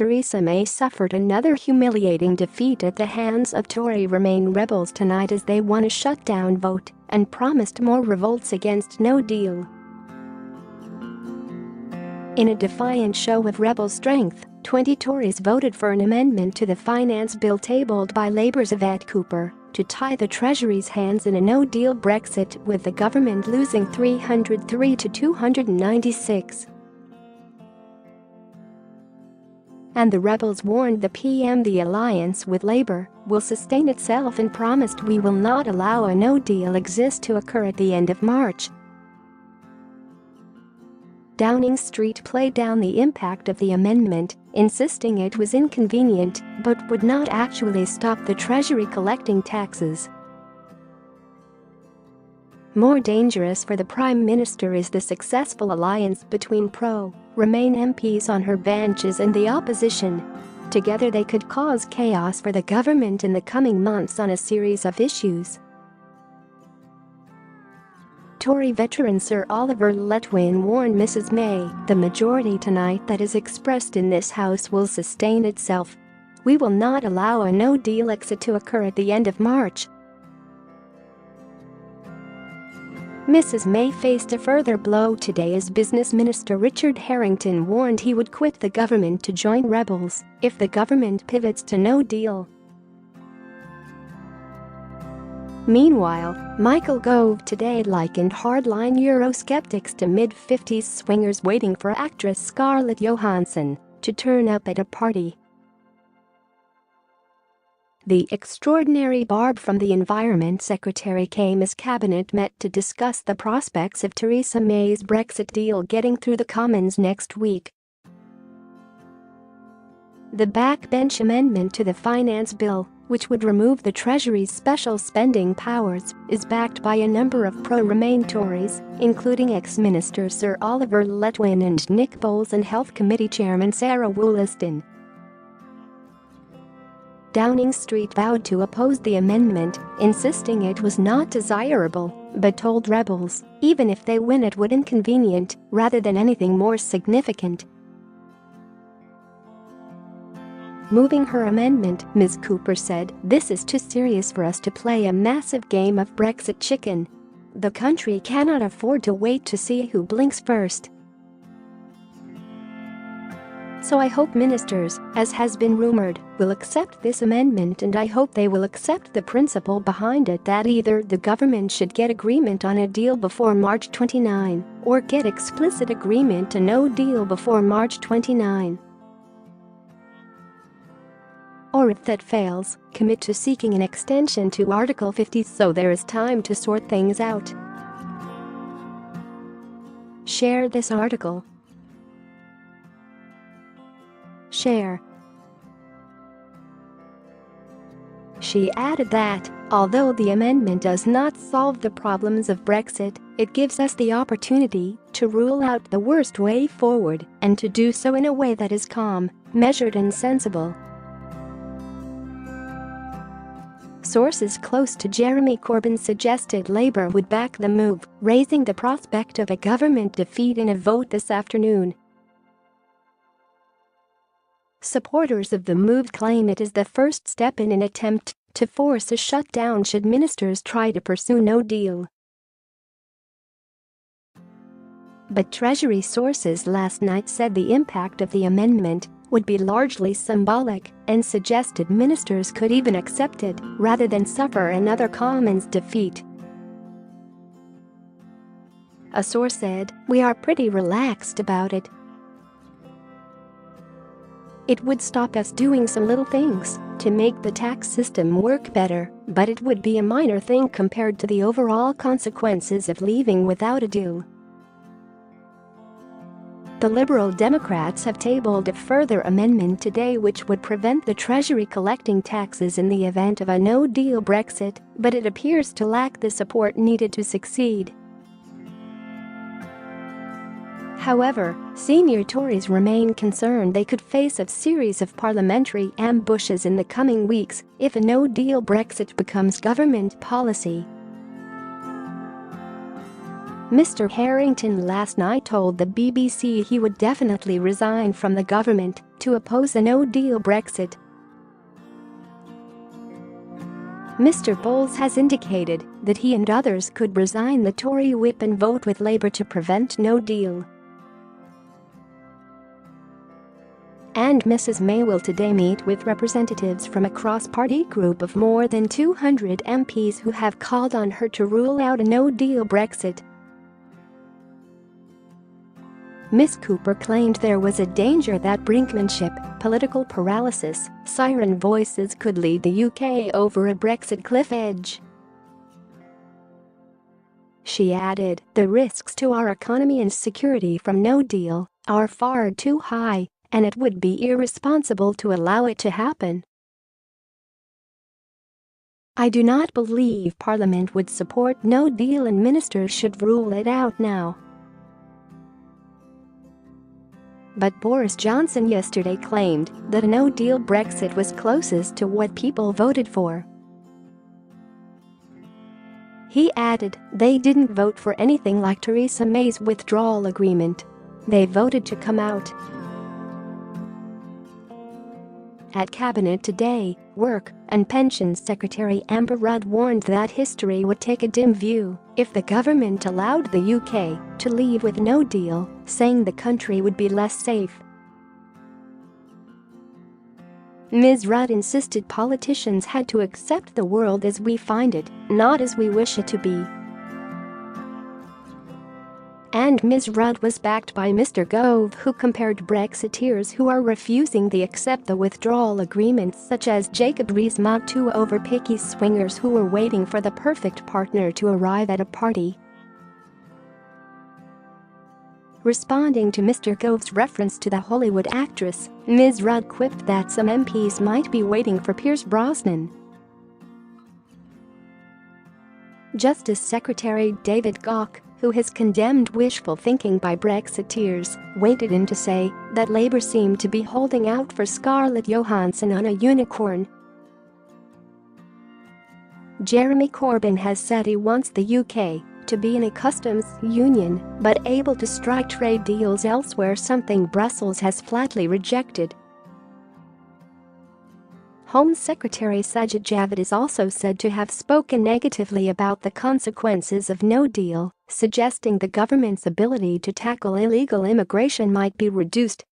Theresa May suffered another humiliating defeat at the hands of Tory Remain rebels tonight as they won a shutdown vote and promised more revolts against no deal. In a defiant show of rebel strength, 20 Tories voted for an amendment to the finance bill tabled by Labour's Yvette to tie the Treasury's hands in a no-deal Brexit, with the government losing 303 to 296. And the rebels warned the PM the alliance with Labour will sustain itself and promised we will not allow a no-deal exist to occur at the end of March. Downing Street played down the impact of the amendment, insisting it was inconvenient but would not actually stop the Treasury collecting taxes. More dangerous for the Prime Minister is the successful alliance between pro-Remain MPs on her benches and the opposition. Together they could cause chaos for the government in the coming months on a series of issues. Tory veteran Sir Oliver Letwin warned Mrs May, "The majority tonight that is expressed in this House will sustain itself. We will not allow a no-deal exit to occur at the end of March." Mrs May faced a further blow today as Business Minister Richard Harrington warned he would quit the government to join rebels if the government pivots to no deal. Meanwhile, Michael Gove today likened hardline Eurosceptics to mid-50s swingers waiting for actress Scarlett Johansson to turn up at a party. The extraordinary barb from the Environment Secretary came as Cabinet met to discuss the prospects of Theresa May's Brexit deal getting through the Commons next week. The backbench amendment to the finance bill, which would remove the Treasury's special spending powers, is backed by a number of pro-Remain Tories, including ex-Minister Sir Oliver Letwin and Nick Bowles and Health Committee Chairman Sarah Wollaston. Downing Street vowed to oppose the amendment, insisting it was not desirable, but told rebels, even if they win it would inconvenient, rather than anything more significant. Moving her amendment, Ms. Cooper said, "This is too serious for us to play a massive game of Brexit chicken. The country cannot afford to wait to see who blinks first. So I hope ministers, as has been rumored, will accept this amendment, and I hope they will accept the principle behind it that either the government should get agreement on a deal before March 29 or get explicit agreement to no deal before March 29. Or if that fails, commit to seeking an extension to Article 50 so there is time to sort things out." Share this article. Share. She added that, although the amendment does not solve the problems of Brexit, it gives us the opportunity to rule out the worst way forward and to do so in a way that is calm, measured and sensible. Sources close to Jeremy Corbyn suggested Labour would back the move, raising the prospect of a government defeat in a vote this afternoon. Supporters of the move claim it is the first step in an attempt to force a shutdown should ministers try to pursue no deal. But Treasury sources last night said the impact of the amendment would be largely symbolic and suggested ministers could even accept it rather than suffer another Commons defeat. A source said, "We are pretty relaxed about it. It would stop us doing some little things to make the tax system work better, but it would be a minor thing compared to the overall consequences of leaving without a deal." The Liberal Democrats have tabled a further amendment today which would prevent the Treasury collecting taxes in the event of a no-deal Brexit, but it appears to lack the support needed to succeed. However, senior Tories remain concerned they could face a series of parliamentary ambushes in the coming weeks if a no-deal Brexit becomes government policy. Mr. Harrington last night told the BBC he would definitely resign from the government to oppose a no-deal Brexit. Mr. Bowles has indicated that he and others could resign the Tory whip and vote with Labour to prevent no deal. And Mrs. May will today meet with representatives from a cross-party group of more than 200 MPs who have called on her to rule out a no-deal Brexit. Ms. Cooper claimed there was a danger that brinkmanship, political paralysis, siren voices could lead the UK over a Brexit cliff edge. She added, "The risks to our economy and security from no deal are far too high, and it would be irresponsible to allow it to happen. I do not believe Parliament would support no deal and ministers should rule it out now." But Boris Johnson yesterday claimed that a no-deal Brexit was closest to what people voted for. He added, "They didn't vote for anything like Theresa May's withdrawal agreement. They voted to come out." At Cabinet today, Work and Pensions Secretary Amber Rudd warned that history would take a dim view if the government allowed the UK to leave with no deal, saying the country would be less safe. Ms. Rudd insisted politicians had to accept the world as we find it, not as we wish it to be. And Ms. Rudd was backed by Mr. Gove, who compared Brexiteers who are refusing to accept the withdrawal agreement, such as Jacob Rees-Mogg, to over-picky swingers who were waiting for the perfect partner to arrive at a party. Responding to Mr. Gove's reference to the Hollywood actress, Ms. Rudd quipped that some MPs might be waiting for Pierce Brosnan. Justice Secretary David Gauke, who has condemned wishful thinking by Brexiteers, waded in to say that Labour seemed to be holding out for Scarlett Johansson on a unicorn. Jeremy Corbyn has said he wants the UK to be in a customs union but able to strike trade deals elsewhere, something Brussels has flatly rejected. Home Secretary Sajid Javid is also said to have spoken negatively about the consequences of no deal, suggesting the government's ability to tackle illegal immigration might be reduced.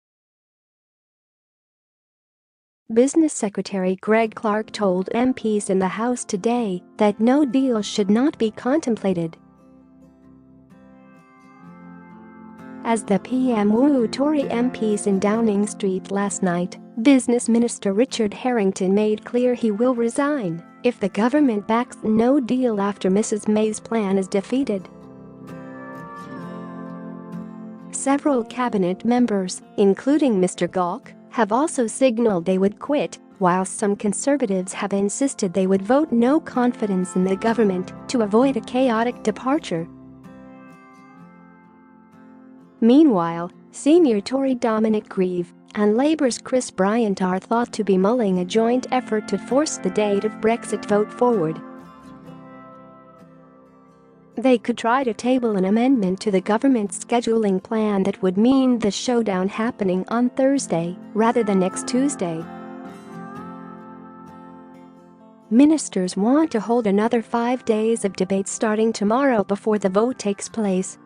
Business Secretary Greg Clark told MPs in the House today that no deal should not be contemplated. As the PM wooed Tory MPs in Downing Street last night, Business Minister Richard Harrington made clear he will resign if the government backs no deal after Mrs. May's plan is defeated. Several cabinet members, including Mr. Gauke, have also signalled they would quit, while some Conservatives have insisted they would vote no confidence in the government to avoid a chaotic departure. Meanwhile, senior Tory Dominic Grieve and Labour's Chris Bryant are thought to be mulling a joint effort to force the date of Brexit vote forward. They could try to table an amendment to the government's scheduling plan that would mean the showdown happening on Thursday rather than next Tuesday. Ministers want to hold another 5 days of debate starting tomorrow before the vote takes place.